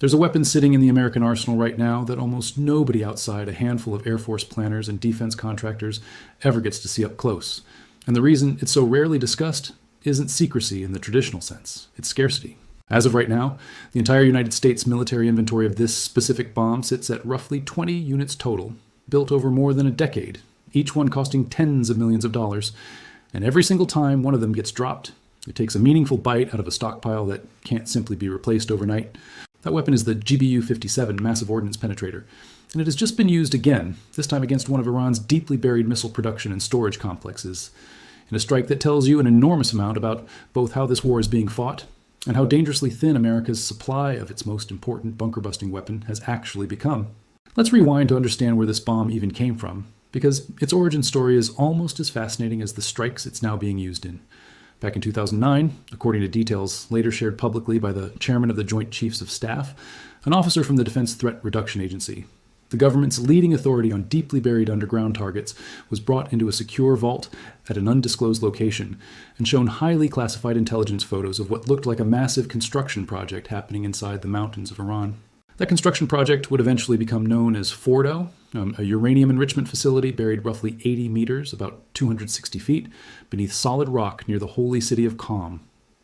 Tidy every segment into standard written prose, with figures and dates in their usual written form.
There's a weapon sitting in the American arsenal right now that almost nobody outside a handful of Air Force planners and defense contractors ever gets to see up close. And the reason it's so rarely discussed isn't secrecy in the traditional sense, it's scarcity. As of right now, the entire United States military inventory of this specific bomb sits at roughly 20 units total, built over more than a decade, each one costing tens of millions of dollars. And every single time one of them gets dropped, it takes a meaningful bite out of a stockpile that can't simply be replaced overnight. That weapon is the GBU-57 Massive Ordnance Penetrator, and it has just been used again, this time against one of Iran's deeply buried missile production and storage complexes, in a strike that tells you an enormous amount about both how this war is being fought and how dangerously thin America's supply of its most important bunker-busting weapon has actually become. Let's rewind to understand where this bomb even came from, because its origin story is almost as fascinating as the strikes it's now being used in. Back in 2009, according to details later shared publicly by the chairman of the Joint Chiefs of Staff, an officer from the Defense Threat Reduction Agency, the government's leading authority on deeply buried underground targets, was brought into a secure vault at an undisclosed location and shown highly classified intelligence photos of what looked like a massive construction project happening inside the mountains of Iran. That construction project would eventually become known as Fordo, a uranium enrichment facility buried roughly 80 meters, about 260 feet, beneath solid rock near the holy city of Qom.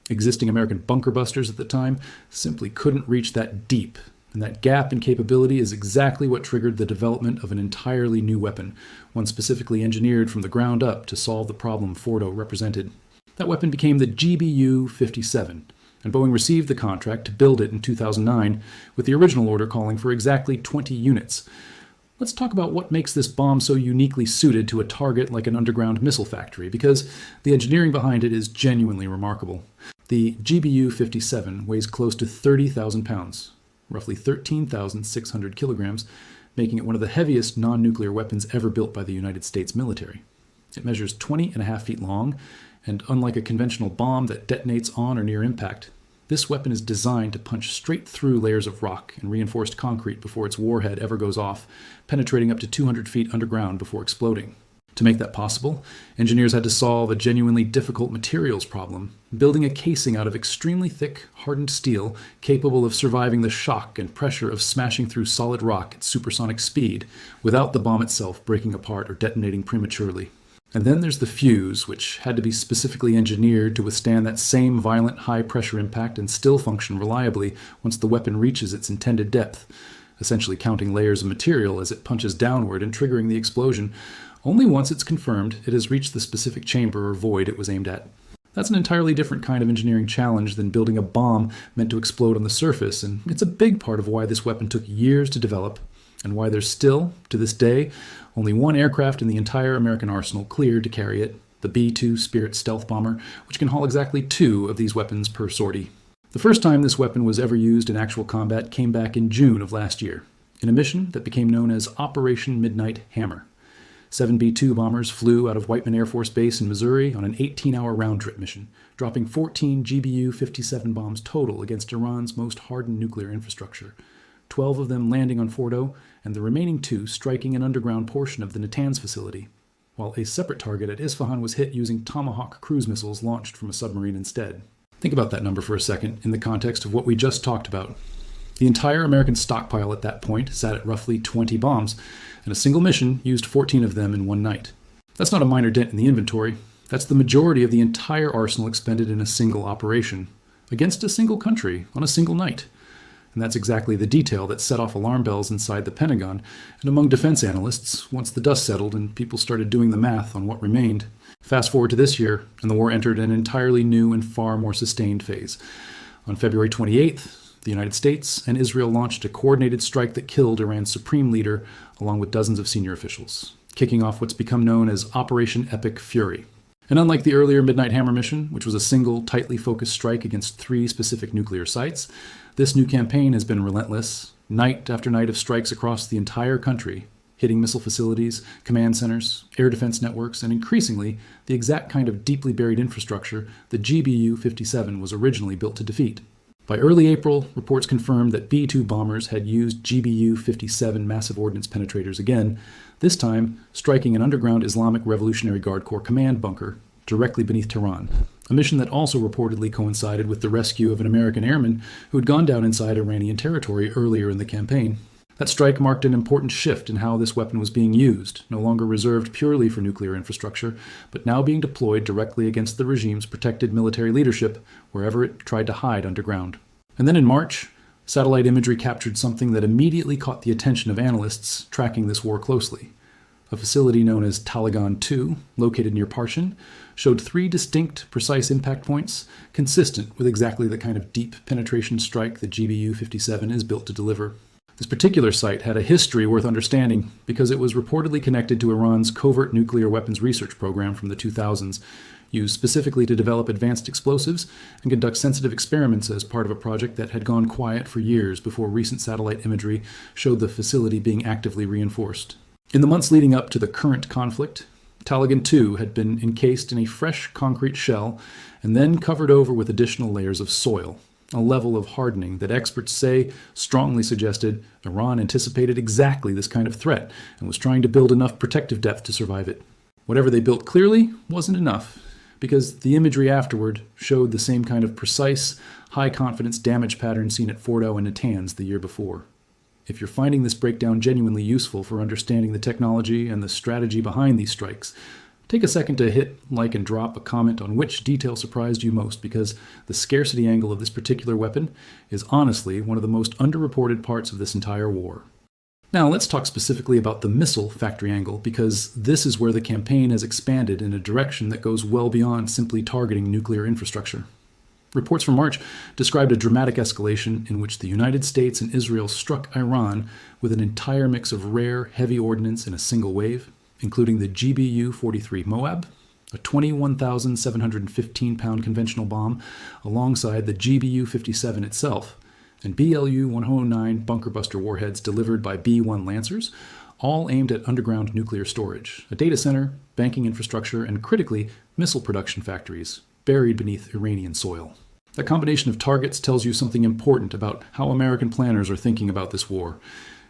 Existing American bunker busters at the time simply couldn't reach that deep, and that gap in capability is exactly what triggered the development of an entirely new weapon, one specifically engineered from the ground up to solve the problem Fordo represented. That weapon became the GBU-57, and Boeing received the contract to build it in 2009, with the original order calling for exactly 20 units. Let's talk about what makes this bomb so uniquely suited to a target like an underground missile factory, because the engineering behind it is genuinely remarkable. The GBU-57 weighs close to 30,000 pounds, roughly 13,600 kilograms, making it one of the heaviest non-nuclear weapons ever built by the United States military. It measures 20.5 feet long, and unlike a conventional bomb that detonates on or near impact, this weapon is designed to punch straight through layers of rock and reinforced concrete before its warhead ever goes off, penetrating up to 200 feet underground before exploding. To make that possible, engineers had to solve a genuinely difficult materials problem, building a casing out of extremely thick, hardened steel capable of surviving the shock and pressure of smashing through solid rock at supersonic speed without the bomb itself breaking apart or detonating prematurely. And then there's the fuse, which had to be specifically engineered to withstand that same violent high-pressure impact and still function reliably once the weapon reaches its intended depth, essentially counting layers of material as it punches downward and triggering the explosion. Only once it's confirmed it has reached the specific chamber or void it was aimed at. That's an entirely different kind of engineering challenge than building a bomb meant to explode on the surface, and it's a big part of why this weapon took years to develop, and why there's still, to this day, only one aircraft in the entire American arsenal cleared to carry it, the B-2 Spirit stealth bomber, which can haul exactly 2 of these weapons per sortie. The first time this weapon was ever used in actual combat came back in June of last year, in a mission that became known as Operation Midnight Hammer. 7 B-2 bombers flew out of Whiteman Air Force Base in Missouri on an 18-hour round-trip mission, dropping 14 GBU-57 bombs total against Iran's most hardened nuclear infrastructure, 12 of them landing on Fordo, and the remaining 2 striking an underground portion of the Natanz facility, while a separate target at Isfahan was hit using Tomahawk cruise missiles launched from a submarine instead. Think about that number for a second in the context of what we just talked about. The entire American stockpile at that point sat at roughly 20 bombs, and a single mission used 14 of them in one night. That's not a minor dent in the inventory. That's the majority of the entire arsenal expended in a single operation, against a single country, on a single night. And that's exactly the detail that set off alarm bells inside the Pentagon and among defense analysts once the dust settled and people started doing the math on what remained. Fast forward to this year, and the war entered an entirely new and far more sustained phase. On February 28th, the United States and Israel launched a coordinated strike that killed Iran's supreme leader along with dozens of senior officials, kicking off what's become known as Operation Epic Fury. And unlike the earlier Midnight Hammer mission, which was a single, tightly focused strike against 3 specific nuclear sites, this new campaign has been relentless, night after night of strikes across the entire country, hitting missile facilities, command centers, air defense networks, and increasingly, the exact kind of deeply buried infrastructure the GBU-57 was originally built to defeat. By early April, reports confirmed that B-2 bombers had used GBU-57 Massive Ordnance Penetrators again, this time striking an underground Islamic Revolutionary Guard Corps command bunker directly beneath Tehran, a mission that also reportedly coincided with the rescue of an American airman who had gone down inside Iranian territory earlier in the campaign. That strike marked an important shift in how this weapon was being used, no longer reserved purely for nuclear infrastructure, but now being deployed directly against the regime's protected military leadership wherever it tried to hide underground. And then in March, satellite imagery captured something that immediately caught the attention of analysts tracking this war closely. A facility known as Talagan 2, located near Parshin, showed 3 distinct, precise impact points consistent with exactly the kind of deep penetration strike the GBU-57 is built to deliver. This particular site had a history worth understanding because it was reportedly connected to Iran's covert nuclear weapons research program from the 2000s, used specifically to develop advanced explosives and conduct sensitive experiments as part of a project that had gone quiet for years before recent satellite imagery showed the facility being actively reinforced. In the months leading up to the current conflict, Talagan 2 had been encased in a fresh concrete shell and then covered over with additional layers of soil, a level of hardening that experts say strongly suggested Iran anticipated exactly this kind of threat and was trying to build enough protective depth to survive it. Whatever they built clearly wasn't enough, because the imagery afterward showed the same kind of precise, high-confidence damage pattern seen at Fordow and Natanz the year before. If you're finding this breakdown genuinely useful for understanding the technology and the strategy behind these strikes, take a second to hit like and drop a comment on which detail surprised you most, because the scarcity angle of this particular weapon is honestly one of the most underreported parts of this entire war. Now let's talk specifically about the missile factory angle, because this is where the campaign has expanded in a direction that goes well beyond simply targeting nuclear infrastructure. Reports from March described a dramatic escalation in which the United States and Israel struck Iran with an entire mix of rare, heavy ordnance in a single wave, including the GBU-43 Moab, a 21,715-pound conventional bomb, alongside the GBU-57 itself, and BLU-109 bunker buster warheads delivered by B-1 Lancers, all aimed at underground nuclear storage, a data center, banking infrastructure, and critically, missile production factories buried beneath Iranian soil. That combination of targets tells you something important about how American planners are thinking about this war.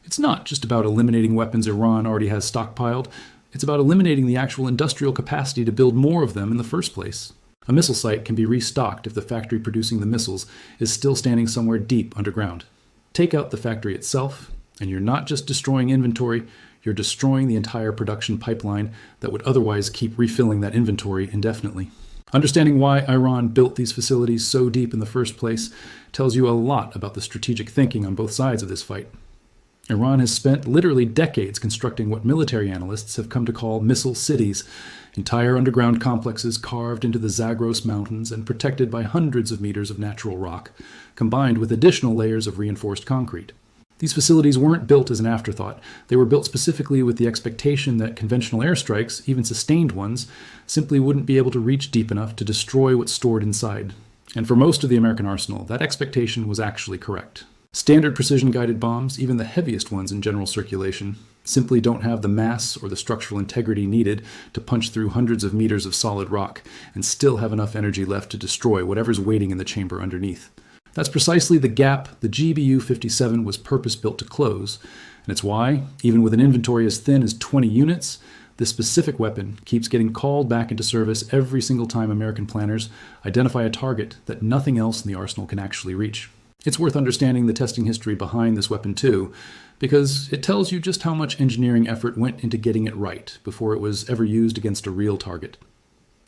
It's not just about eliminating weapons Iran already has stockpiled. It's about eliminating the actual industrial capacity to build more of them in the first place. A missile site can be restocked if the factory producing the missiles is still standing somewhere deep underground. Take out the factory itself, and you're not just destroying inventory, you're destroying the entire production pipeline that would otherwise keep refilling that inventory indefinitely. Understanding why Iran built these facilities so deep in the first place tells you a lot about the strategic thinking on both sides of this fight. Iran has spent literally decades constructing what military analysts have come to call missile cities, entire underground complexes carved into the Zagros Mountains and protected by hundreds of meters of natural rock, combined with additional layers of reinforced concrete. These facilities weren't built as an afterthought. They were built specifically with the expectation that conventional airstrikes, even sustained ones, simply wouldn't be able to reach deep enough to destroy what's stored inside. And for most of the American arsenal, that expectation was actually correct. Standard precision-guided bombs, even the heaviest ones in general circulation, simply don't have the mass or the structural integrity needed to punch through hundreds of meters of solid rock and still have enough energy left to destroy whatever's waiting in the chamber underneath. That's precisely the gap the GBU-57 was purpose-built to close, and it's why, even with an inventory as thin as 20 units, this specific weapon keeps getting called back into service every single time American planners identify a target that nothing else in the arsenal can actually reach. It's worth understanding the testing history behind this weapon too, because it tells you just how much engineering effort went into getting it right before it was ever used against a real target.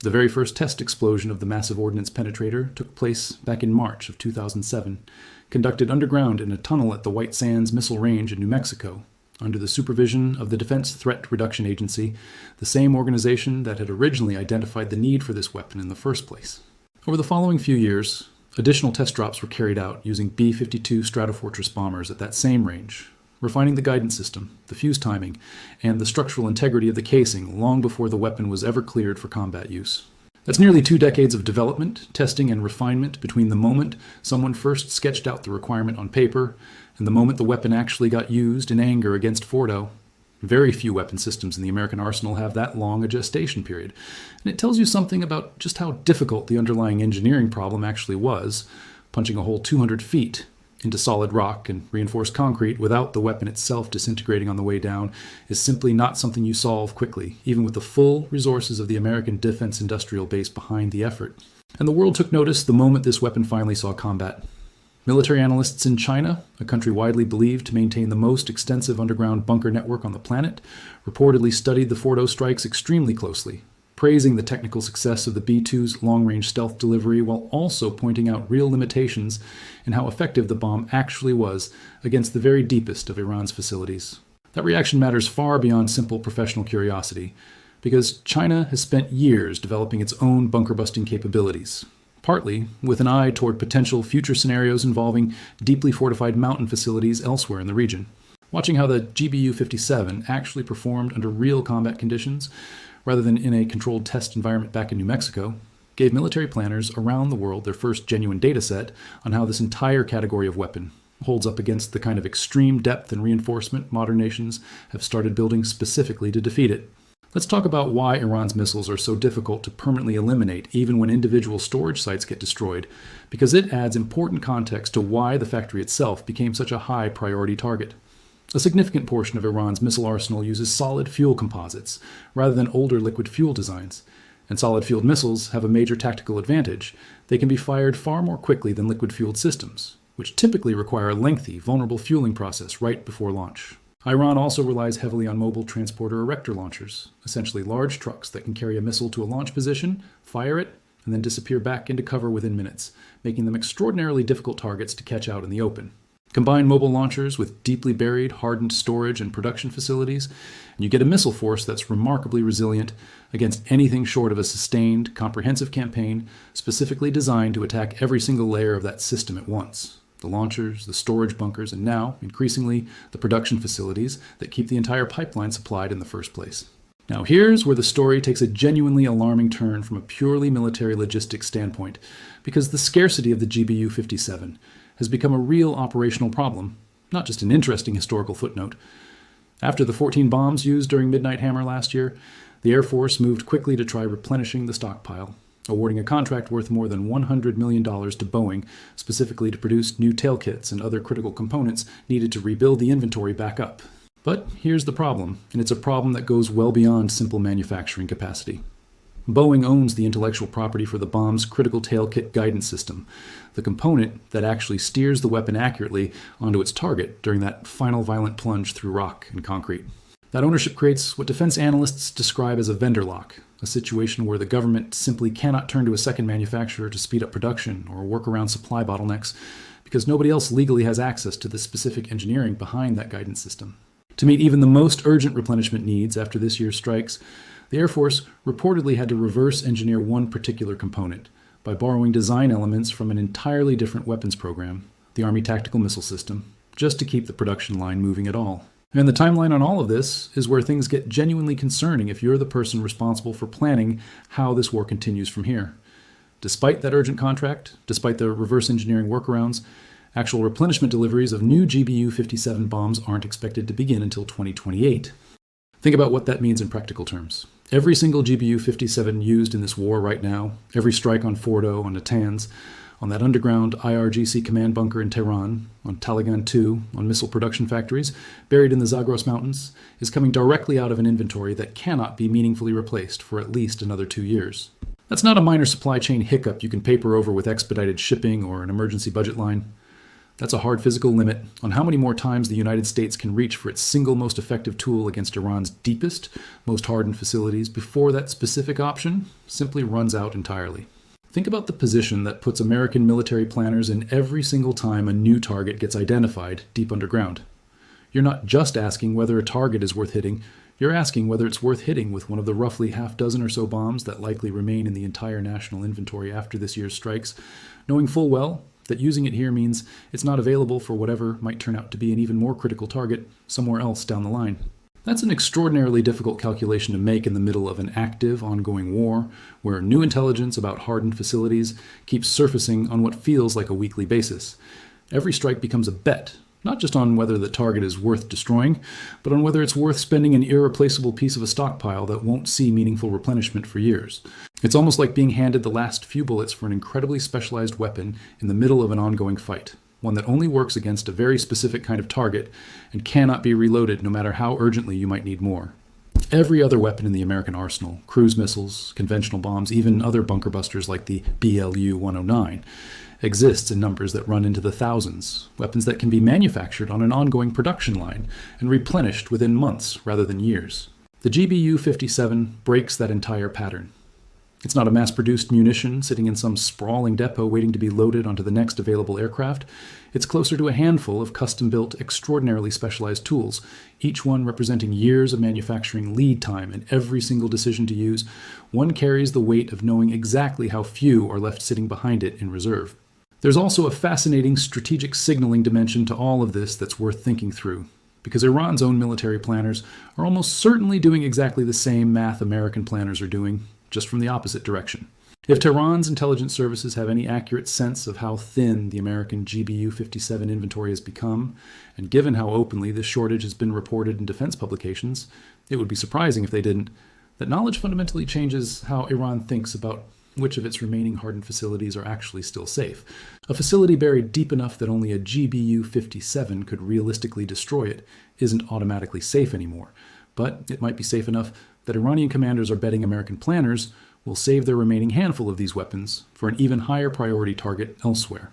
The very first test explosion of the Massive Ordnance Penetrator took place back in March of 2007, conducted underground in a tunnel at the White Sands Missile Range in New Mexico, under the supervision of the Defense Threat Reduction Agency, the same organization that had originally identified the need for this weapon in the first place. Over the following few years, additional test drops were carried out using B-52 Stratofortress bombers at that same range, refining the guidance system, the fuse timing, and the structural integrity of the casing long before the weapon was ever cleared for combat use. That's nearly 2 decades of development, testing, and refinement between the moment someone first sketched out the requirement on paper and the moment the weapon actually got used in anger against Fordow. Very few weapon systems in the American arsenal have that long a gestation period, and it tells you something about just how difficult the underlying engineering problem actually was, punching a hole 200 feet into solid rock and reinforced concrete without the weapon itself disintegrating on the way down is simply not something you solve quickly, even with the full resources of the American defense industrial base behind the effort. And the world took notice the moment this weapon finally saw combat. Military analysts in China, a country widely believed to maintain the most extensive underground bunker network on the planet, reportedly studied the Fordo strikes extremely closely, praising the technical success of the B-2's long-range stealth delivery while also pointing out real limitations in how effective the bomb actually was against the very deepest of Iran's facilities. That reaction matters far beyond simple professional curiosity, because China has spent years developing its own bunker-busting capabilities, partly with an eye toward potential future scenarios involving deeply fortified mountain facilities elsewhere in the region. Watching how the GBU-57 actually performed under real combat conditions, rather than in a controlled test environment back in New Mexico, gave military planners around the world their first genuine data set on how this entire category of weapon holds up against the kind of extreme depth and reinforcement modern nations have started building specifically to defeat it. Let's talk about why Iran's missiles are so difficult to permanently eliminate even when individual storage sites get destroyed, because it adds important context to why the factory itself became such a high priority target. A significant portion of Iran's missile arsenal uses solid fuel composites, rather than older liquid fuel designs. And solid-fueled missiles have a major tactical advantage. They can be fired far more quickly than liquid-fueled systems, which typically require a lengthy, vulnerable fueling process right before launch. Iran also relies heavily on mobile transporter erector launchers, essentially large trucks that can carry a missile to a launch position, fire it, and then disappear back into cover within minutes, making them extraordinarily difficult targets to catch out in the open. Combine mobile launchers with deeply buried, hardened storage and production facilities, and you get a missile force that's remarkably resilient against anything short of a sustained, comprehensive campaign specifically designed to attack every single layer of that system at once. The launchers, the storage bunkers, and now, increasingly, the production facilities that keep the entire pipeline supplied in the first place. Now here's where the story takes a genuinely alarming turn from a purely military logistics standpoint, because the scarcity of the GBU-57 has become a real operational problem, not just an interesting historical footnote. After the 14 bombs used during Midnight Hammer last year, the Air Force moved quickly to try replenishing the stockpile, awarding a contract worth more than $100 million to Boeing, specifically to produce new tail kits and other critical components needed to rebuild the inventory back up. But here's the problem, and it's a problem that goes well beyond simple manufacturing capacity. Boeing owns the intellectual property for the bomb's critical tail kit guidance system, the component that actually steers the weapon accurately onto its target during that final violent plunge through rock and concrete. That ownership creates what defense analysts describe as a vendor lock, a situation where the government simply cannot turn to a second manufacturer to speed up production or work around supply bottlenecks, because nobody else legally has access to the specific engineering behind that guidance system. To meet even the most urgent replenishment needs after this year's strikes, the Air Force reportedly had to reverse engineer one particular component by borrowing design elements from an entirely different weapons program, the Army Tactical Missile System, just to keep the production line moving at all. And the timeline on all of this is where things get genuinely concerning if you're the person responsible for planning how this war continues from here. Despite that urgent contract, despite the reverse engineering workarounds, actual replenishment deliveries of new GBU-57 bombs aren't expected to begin until 2028. Think about what that means in practical terms. Every single GBU-57 used in this war right now, every strike on Fordo, on Natanz, on that underground IRGC command bunker in Tehran, on Taliban 2, on missile production factories, buried in the Zagros Mountains, is coming directly out of an inventory that cannot be meaningfully replaced for at least another 2 years. That's not a minor supply chain hiccup you can paper over with expedited shipping or an emergency budget line. That's a hard physical limit on how many more times the United States can reach for its single most effective tool against Iran's deepest, most hardened facilities before that specific option simply runs out entirely. Think about the position that puts American military planners in every single time a new target gets identified deep underground. You're not just asking whether a target is worth hitting, you're asking whether it's worth hitting with one of the roughly half dozen or so bombs that likely remain in the entire national inventory after this year's strikes, knowing full well that using it here means it's not available for whatever might turn out to be an even more critical target somewhere else down the line. That's an extraordinarily difficult calculation to make in the middle of an active, ongoing war, where new intelligence about hardened facilities keeps surfacing on what feels like a weekly basis. Every strike becomes a bet, not just on whether the target is worth destroying, but on whether it's worth spending an irreplaceable piece of a stockpile that won't see meaningful replenishment for years. It's almost like being handed the last few bullets for an incredibly specialized weapon in the middle of an ongoing fight, one that only works against a very specific kind of target and cannot be reloaded no matter how urgently you might need more. Every other weapon in the American arsenal, cruise missiles, conventional bombs, even other bunker busters like the BLU-109, exists in numbers that run into the thousands, weapons that can be manufactured on an ongoing production line and replenished within months rather than years. The GBU-57 breaks that entire pattern. It's not a mass-produced munition sitting in some sprawling depot waiting to be loaded onto the next available aircraft. It's closer to a handful of custom-built, extraordinarily specialized tools, each one representing years of manufacturing lead time, and every single decision to use, one carries the weight of knowing exactly how few are left sitting behind it in reserve. There's also a fascinating strategic signaling dimension to all of this that's worth thinking through, because Iran's own military planners are almost certainly doing exactly the same math American planners are doing, just from the opposite direction. If Tehran's intelligence services have any accurate sense of how thin the American GBU-57 inventory has become, and given how openly this shortage has been reported in defense publications, it would be surprising if they didn't, that knowledge fundamentally changes how Iran thinks about which of its remaining hardened facilities are actually still safe. A facility buried deep enough that only a GBU-57 could realistically destroy it isn't automatically safe anymore, but it might be safe enough that Iranian commanders are betting American planners will save their remaining handful of these weapons for an even higher priority target elsewhere.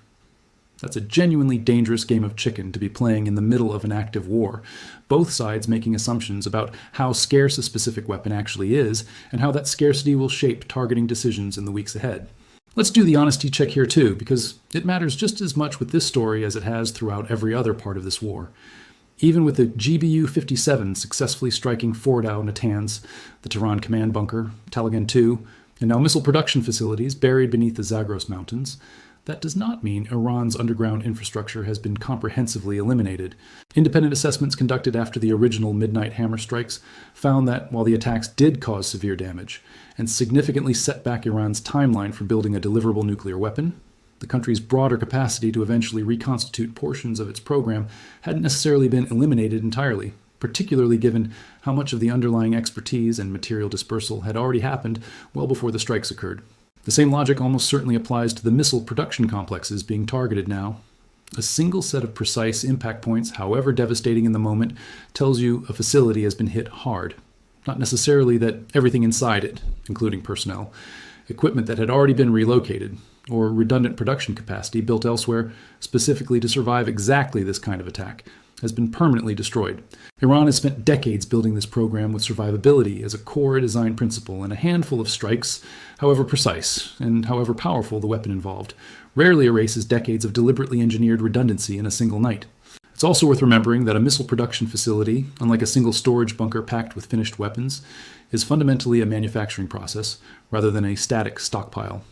That's a genuinely dangerous game of chicken to be playing in the middle of an active war, both sides making assumptions about how scarce a specific weapon actually is and how that scarcity will shape targeting decisions in the weeks ahead. Let's do the honesty check here too, because it matters just as much with this story as it has throughout every other part of this war. Even with the GBU-57 successfully striking Fordow, Natanz, the Tehran command bunker, Taliban II, and now missile production facilities buried beneath the Zagros Mountains, that does not mean Iran's underground infrastructure has been comprehensively eliminated. Independent assessments conducted after the original Midnight Hammer strikes found that while the attacks did cause severe damage and significantly set back Iran's timeline for building a deliverable nuclear weapon, the country's broader capacity to eventually reconstitute portions of its program hadn't necessarily been eliminated entirely, particularly given how much of the underlying expertise and material dispersal had already happened well before the strikes occurred. The same logic almost certainly applies to the missile production complexes being targeted now. A single set of precise impact points, however devastating in the moment, tells you a facility has been hit hard. Not necessarily that everything inside it, including personnel, equipment that had already been relocated, or redundant production capacity built elsewhere specifically to survive exactly this kind of attack, has been permanently destroyed. Iran has spent decades building this program with survivability as a core design principle, and a handful of strikes, however precise and however powerful the weapon involved, rarely erases decades of deliberately engineered redundancy in a single night. It's also worth remembering that a missile production facility, unlike a single storage bunker packed with finished weapons, is fundamentally a manufacturing process rather than a static stockpile.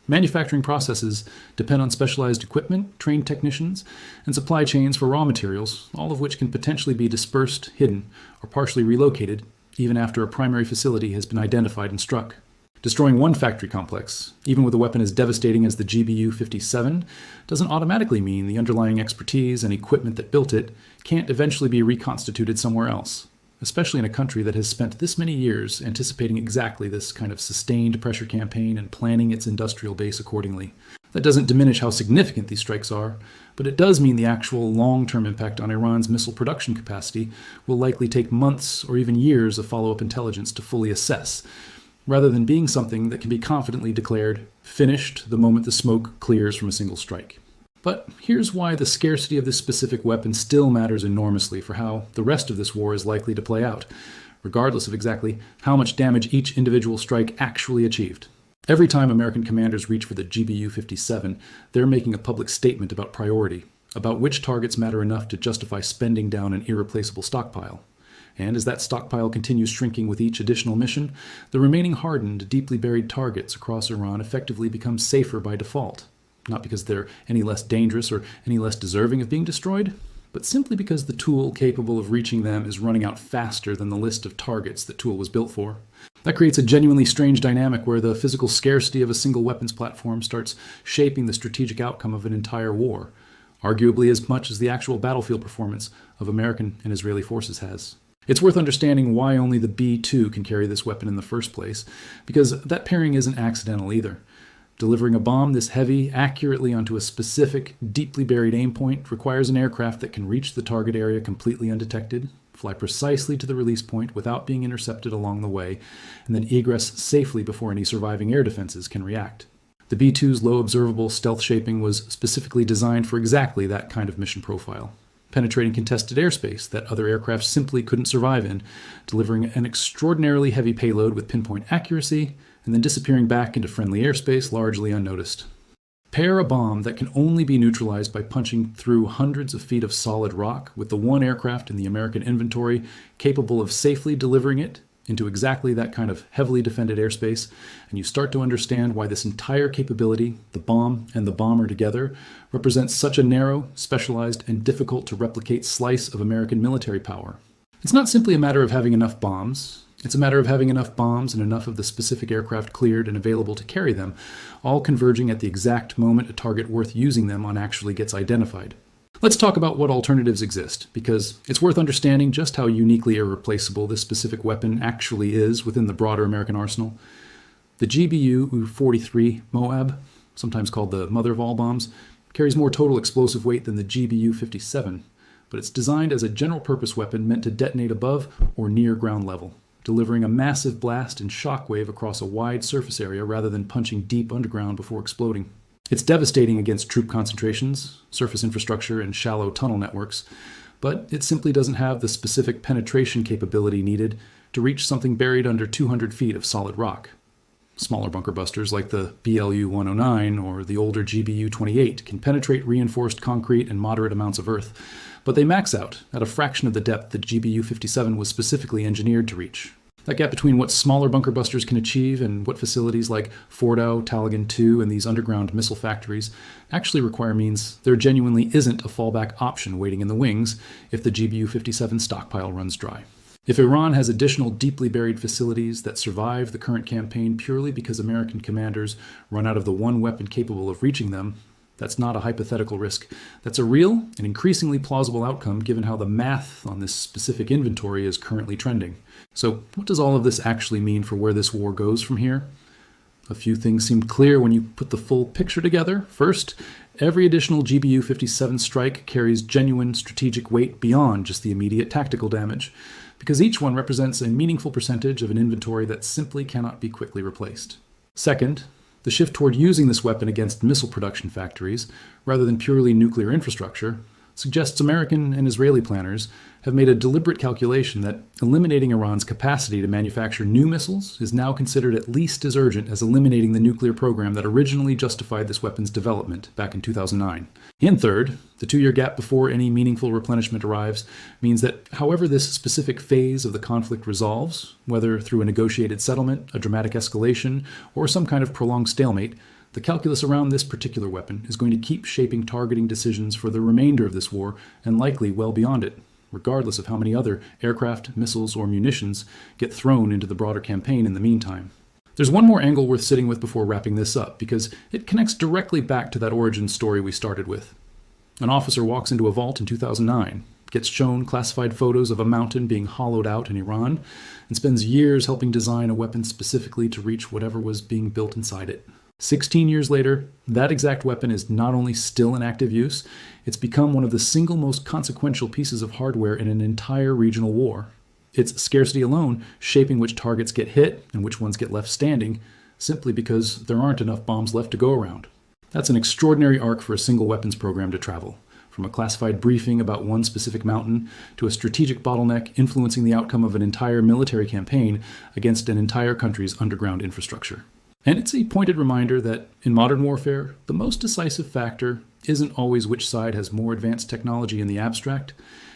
Manufacturing processes depend on specialized equipment, trained technicians, and supply chains for raw materials, all of which can potentially be dispersed, hidden, or partially relocated even after a primary facility has been identified and struck. Destroying one factory complex, even with a weapon as devastating as the GBU-57, doesn't automatically mean the underlying expertise and equipment that built it can't eventually be reconstituted somewhere else, especially in a country that has spent this many years anticipating exactly this kind of sustained pressure campaign and planning its industrial base accordingly. That doesn't diminish how significant these strikes are, but it does mean the actual long-term impact on Iran's missile production capacity will likely take months or even years of follow-up intelligence to fully assess, rather than being something that can be confidently declared finished the moment the smoke clears from a single strike. But here's why the scarcity of this specific weapon still matters enormously for how the rest of this war is likely to play out, regardless of exactly how much damage each individual strike actually achieved. Every time American commanders reach for the GBU-57, they're making a public statement about priority, about which targets matter enough to justify spending down an irreplaceable stockpile. And as that stockpile continues shrinking with each additional mission, the remaining hardened, deeply buried targets across Iran effectively become safer by default. Not because they're any less dangerous or any less deserving of being destroyed, but simply because the tool capable of reaching them is running out faster than the list of targets that tool was built for. That creates a genuinely strange dynamic where the physical scarcity of a single weapons platform starts shaping the strategic outcome of an entire war, arguably as much as the actual battlefield performance of American and Israeli forces has. It's worth understanding why only the B-2 can carry this weapon in the first place, because that pairing isn't accidental either. Delivering a bomb this heavy accurately onto a specific, deeply buried aim point requires an aircraft that can reach the target area completely undetected, fly precisely to the release point without being intercepted along the way, and then egress safely before any surviving air defenses can react. The B-2's low observable stealth shaping was specifically designed for exactly that kind of mission profile, penetrating contested airspace that other aircraft simply couldn't survive in, delivering an extraordinarily heavy payload with pinpoint accuracy, and then disappearing back into friendly airspace largely unnoticed. Pair a bomb that can only be neutralized by punching through hundreds of feet of solid rock with the one aircraft in the American inventory capable of safely delivering it into exactly that kind of heavily defended airspace, and you start to understand why this entire capability, the bomb and the bomber together, represents such a narrow, specialized, and difficult to replicate slice of American military power. It's not simply a matter of having enough bombs. It's a matter of having enough bombs and enough of the specific aircraft cleared and available to carry them, all converging at the exact moment a target worth using them on actually gets identified. Let's talk about what alternatives exist, because it's worth understanding just how uniquely irreplaceable this specific weapon actually is within the broader American arsenal. The GBU-43 Moab, sometimes called the mother of all bombs, carries more total explosive weight than the GBU-57, but it's designed as a general-purpose weapon meant to detonate above or near ground level, delivering a massive blast and shockwave across a wide surface area rather than punching deep underground before exploding. It's devastating against troop concentrations, surface infrastructure, and shallow tunnel networks, but it simply doesn't have the specific penetration capability needed to reach something buried under 200 feet of solid rock. Smaller bunker busters like the BLU-109 or the older GBU-28 can penetrate reinforced concrete and moderate amounts of earth, but they max out at a fraction of the depth that GBU-57 was specifically engineered to reach. That gap between what smaller bunker busters can achieve and what facilities like Fordow, Taligan II, and these underground missile factories actually require means there genuinely isn't a fallback option waiting in the wings if the GBU-57 stockpile runs dry. If Iran has additional deeply buried facilities that survive the current campaign purely because American commanders run out of the one weapon capable of reaching them, that's not a hypothetical risk. That's a real and increasingly plausible outcome given how the math on this specific inventory is currently trending. So what does all of this actually mean for where this war goes from here? A few things seemed clear when you put the full picture together. First, every additional GBU-57 strike carries genuine strategic weight beyond just the immediate tactical damage, because each one represents a meaningful percentage of an inventory that simply cannot be quickly replaced. Second, the shift toward using this weapon against missile production factories, rather than purely nuclear infrastructure, suggests American and Israeli planners have made a deliberate calculation that eliminating Iran's capacity to manufacture new missiles is now considered at least as urgent as eliminating the nuclear program that originally justified this weapon's development back in 2009. And third, the 2-year gap before any meaningful replenishment arrives means that however this specific phase of the conflict resolves, whether through a negotiated settlement, a dramatic escalation, or some kind of prolonged stalemate, the calculus around this particular weapon is going to keep shaping targeting decisions for the remainder of this war and likely well beyond it, regardless of how many other aircraft, missiles, or munitions get thrown into the broader campaign in the meantime. There's one more angle worth sitting with before wrapping this up, because it connects directly back to that origin story we started with. An officer walks into a vault in 2009, gets shown classified photos of a mountain being hollowed out in Iran, and spends years helping design a weapon specifically to reach whatever was being built inside it. 16 years later, that exact weapon is not only still in active use, it's become one of the single most consequential pieces of hardware in an entire regional war. Its scarcity alone shaping which targets get hit and which ones get left standing, simply because there aren't enough bombs left to go around. That's an extraordinary arc for a single weapons program to travel, from a classified briefing about one specific mountain to a strategic bottleneck influencing the outcome of an entire military campaign against an entire country's underground infrastructure. And it's a pointed reminder that in modern warfare, the most decisive factor isn't always which side has more advanced technology in the abstract.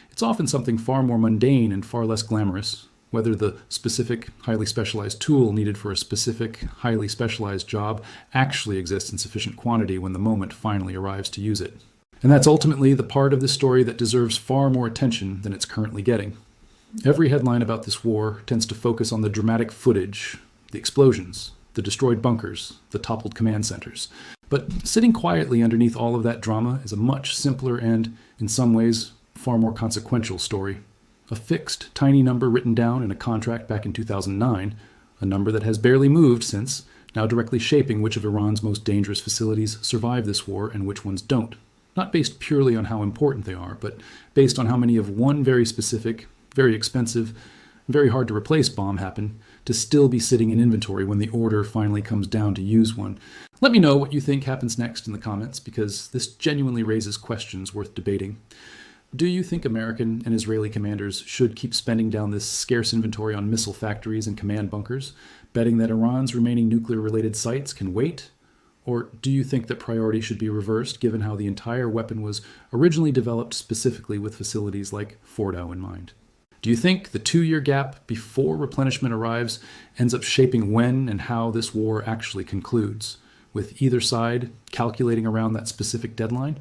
It's often something far more mundane and far less glamorous, whether the specific, highly specialized tool needed for a specific, highly specialized job actually exists in sufficient quantity when the moment finally arrives to use it. And that's ultimately the part of this story that deserves far more attention than it's currently getting. Every headline about this war tends to focus on the dramatic footage, the explosions, the destroyed bunkers, the toppled command centers. But sitting quietly underneath all of that drama is a much simpler and, in some ways, far more consequential story. A fixed, tiny number written down in a contract back in 2009, a number that has barely moved since, now directly shaping which of Iran's most dangerous facilities survive this war and which ones don't. Not based purely on how important they are, but based on how many of one very specific, very expensive, very hard to replace bomb happen to still be sitting in inventory when the order finally comes down to use one. Let me know what you think happens next in the comments, because this genuinely raises questions worth debating. Do you think American and Israeli commanders should keep spending down this scarce inventory on missile factories and command bunkers, betting that Iran's remaining nuclear-related sites can wait? Or do you think that priority should be reversed, given how the entire weapon was originally developed specifically with facilities like Fordow in mind? Do you think the 2-year gap before replenishment arrives ends up shaping when and how this war actually concludes, with either side calculating around that specific deadline?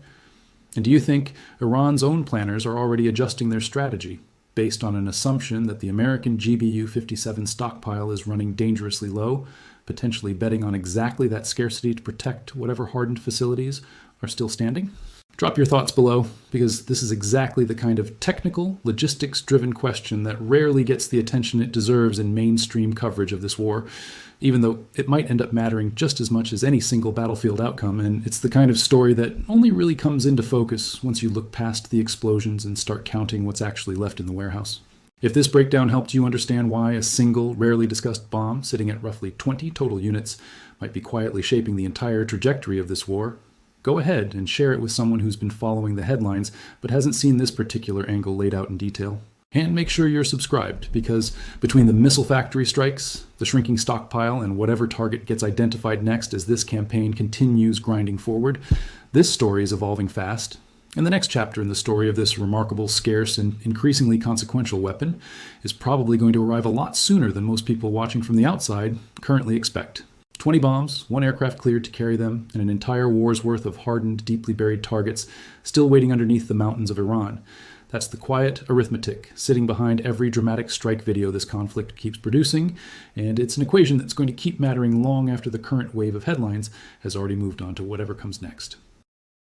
And do you think Iran's own planners are already adjusting their strategy, based on an assumption that the American GBU-57 stockpile is running dangerously low, potentially betting on exactly that scarcity to protect whatever hardened facilities are still standing? Drop your thoughts below, because this is exactly the kind of technical, logistics-driven question that rarely gets the attention it deserves in mainstream coverage of this war, even though it might end up mattering just as much as any single battlefield outcome, and it's the kind of story that only really comes into focus once you look past the explosions and start counting what's actually left in the warehouse. If this breakdown helped you understand why a single, rarely discussed bomb sitting at roughly 20 total units might be quietly shaping the entire trajectory of this war, go ahead and share it with someone who's been following the headlines but hasn't seen this particular angle laid out in detail. And make sure you're subscribed, because between the missile factory strikes, the shrinking stockpile, and whatever target gets identified next as this campaign continues grinding forward, this story is evolving fast. And the next chapter in the story of this remarkable, scarce, and increasingly consequential weapon is probably going to arrive a lot sooner than most people watching from the outside currently expect. 20 bombs, 1 aircraft cleared to carry them, and an entire war's worth of hardened, deeply buried targets still waiting underneath the mountains of Iran. That's the quiet arithmetic sitting behind every dramatic strike video this conflict keeps producing, and it's an equation that's going to keep mattering long after the current wave of headlines has already moved on to whatever comes next.